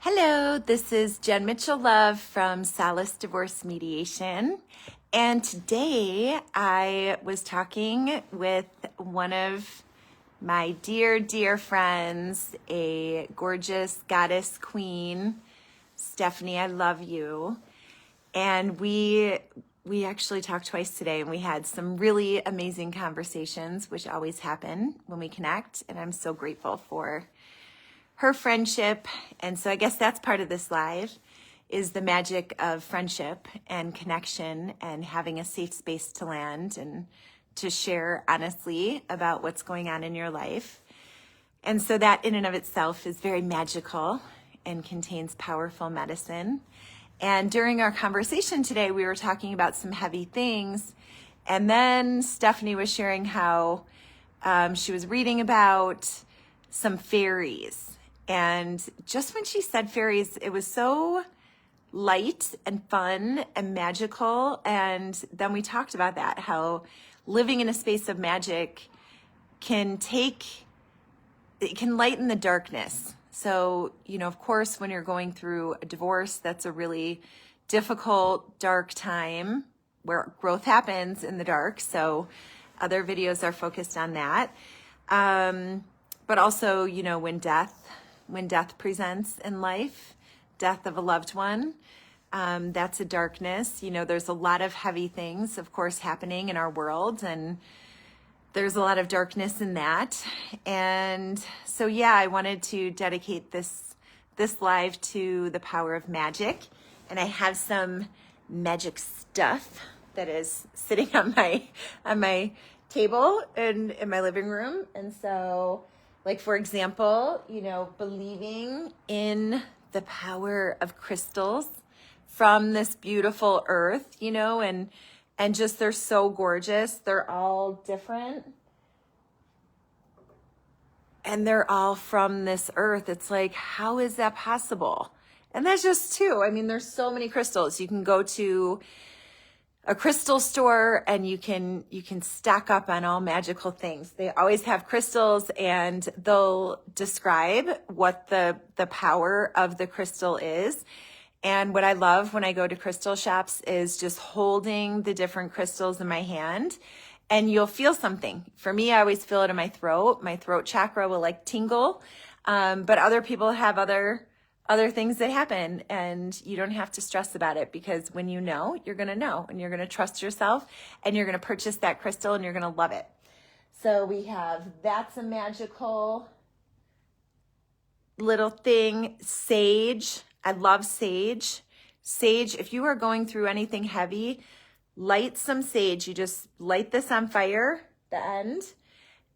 Hello, this is Jen Mitchell Love from Solace Divorce Mediation. And today I was talking with one of my dear, dear friends, a gorgeous goddess queen, Stephanie, I love you. And we actually talked twice today, and we had some really amazing conversations, which always happen when we connect. And I'm so grateful for her friendship. And so I guess that's part of this live, is the magic of friendship and connection and having a safe space to land and to share honestly about what's going on in your life. And so that in and of itself is very magical and contains powerful medicine. And during our conversation today, we were talking about some heavy things. And then Stephanie was sharing how she was reading about some fairies. And just when she said fairies, it was so light and fun and magical. And then we talked about that, how living in a space of magic can lighten the darkness. So, of course, when you're going through a divorce, that's a really difficult, dark time where growth happens in the dark. So other videos are focused on that. But also, when death presents in life, death of a loved one, that's a darkness. There's a lot of heavy things, of course, happening in our world, and there's a lot of darkness in that. And so, yeah, I wanted to dedicate this live to the power of magic. And I have some magic stuff that is sitting on my table in my living room. And so, like, for example, believing in the power of crystals from this beautiful earth, and just they're so gorgeous. They're all different. And they're all from this earth. It's like, how is that possible? And that's just two. I mean, there's so many crystals. You can go to a crystal store and you can stock up on all magical things. They always have crystals, and they'll describe what the power of the crystal is. And what I love when I go to crystal shops is just holding the different crystals in my hand, and you'll feel something. For me, I always feel it in my throat. My throat chakra will tingle. But other people have other things that happen, and you don't have to stress about it, because when you know, you're going to know, and you're going to trust yourself, and you're going to purchase that crystal, and you're going to love it. So we have, that's a magical little thing. Sage. I love sage. Sage, if you are going through anything heavy, light some sage. You just light this on fire, the end,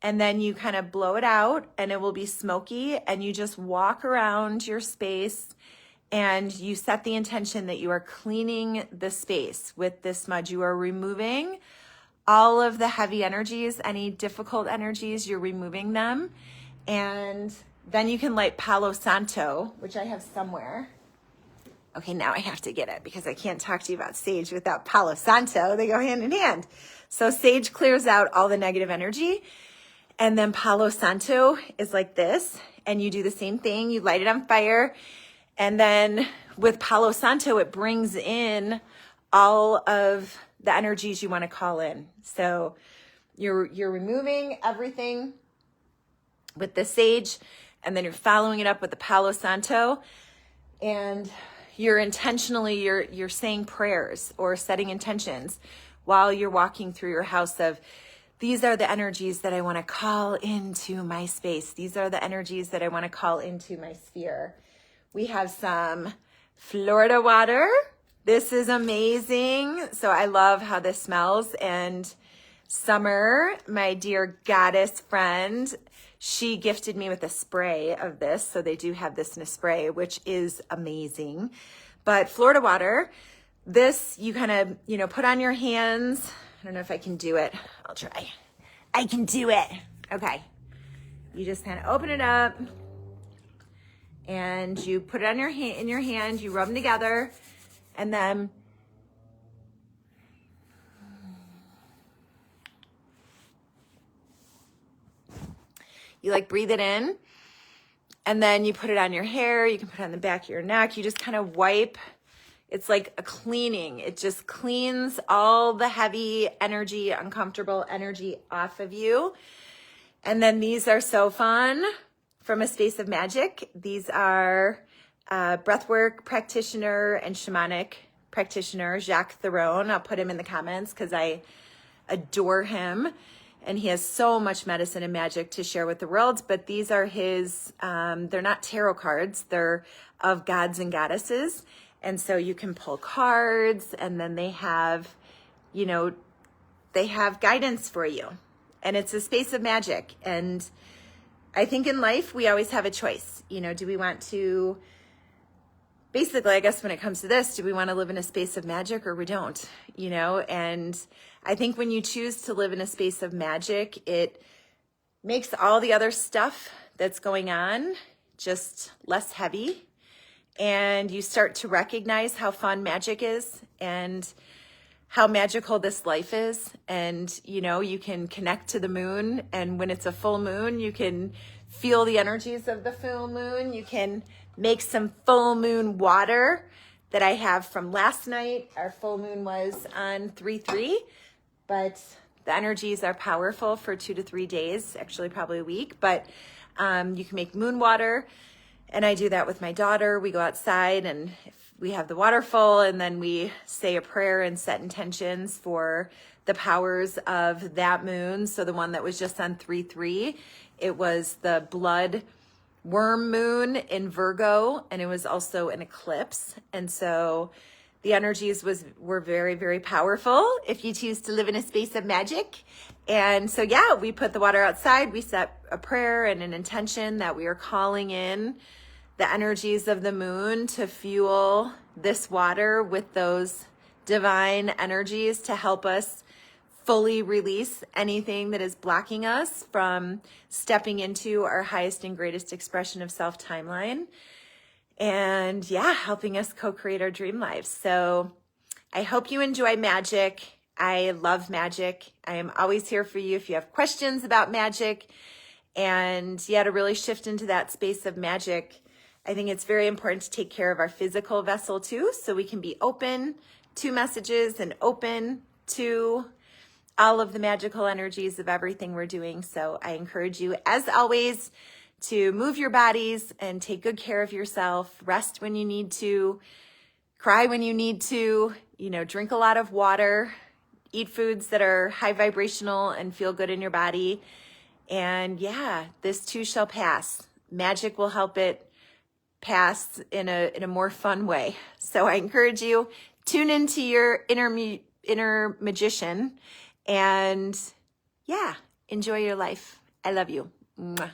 and then you kind of blow it out, and it will be smoky, and you just walk around your space, and you set the intention that you are cleaning the space with this smudge. You are removing all of the heavy energies, any difficult energies, you're removing them. And then you can light Palo Santo, which I have somewhere. Okay, now I have to get it, because I can't talk to you about sage without Palo Santo. They go hand in hand. So sage clears out all the negative energy. And then Palo Santo is like this, and you do the same thing. You light it on fire, and then with Palo Santo, it brings in all of the energies you want to call in. So you're removing everything with the sage, and then you're following it up with the Palo Santo, and you're saying prayers or setting intentions while you're walking through your house of, these are the energies that I want to call into my space. These are the energies that I want to call into my sphere. We have some Florida water. This is amazing. So I love how this smells. And Summer, my dear goddess friend, she gifted me with a spray of this. So they do have this in a spray, which is amazing. But Florida water, this you kind of, put on your hands. I don't know if I can do it. I'll try. I can do it. Okay. You just kind of open it up, and you put it on in your hand. You rub them together, and then you breathe it in, And then you put it on your hair. You can put it on the back of your neck. You just kind of wipe. It's like a cleaning. It just cleans all the heavy energy, uncomfortable energy off of you. And then these are so fun from A Space of Magic. These are breathwork practitioner and shamanic practitioner, Jacques Theron. I'll put him in the comments because I adore him. And he has so much medicine and magic to share with the world. But these are his, they're not tarot cards. They're of gods and goddesses. And so you can pull cards, and then they have, you know, they have guidance for you. And it's a space of magic. And I think in life, we always have a choice. You know, do we want to, basically, I guess when it comes to this, do we want to live in a space of magic or we don't? You know, and I think when you choose to live in a space of magic, it makes all the other stuff that's going on just less heavy. And you start to recognize how fun magic is and how magical this life is. And, you know, you can connect to the moon. And when it's a full moon, you can feel the energies of the full moon. You can make some full moon water that I have from last night. Our full moon was on 3/3, but the energies are powerful for 2 to 3 days, actually probably a week. But you can make moon water. And I do that with my daughter. We go outside and we have the water full, and then we say a prayer and set intentions for the powers of that moon. So the one that was just on 3/3, it was the blood worm moon in Virgo, and it was also an eclipse. And so the energies were very, very powerful if you choose to live in a space of magic. And so, yeah, we put the water outside. We set a prayer and an intention that we are calling in the energies of the moon to fuel this water with those divine energies to help us fully release anything that is blocking us from stepping into our highest and greatest expression of self timeline. And yeah, helping us co-create our dream lives. So I hope you enjoy magic. I love magic. I am always here for you if you have questions about magic. And yeah, to really shift into that space of magic, I think it's very important to take care of our physical vessel too, so we can be open to messages and open to all of the magical energies of everything we're doing. So I encourage you, as always, to move your bodies and take good care of yourself. Rest when you need to, cry when you need to, you know, drink a lot of water, eat foods that are high vibrational and feel good in your body. And yeah, this too shall pass. Magic will help it pass in a more fun way. So I encourage you, tune into your inner magician and yeah, enjoy your life. I love you. Mwah.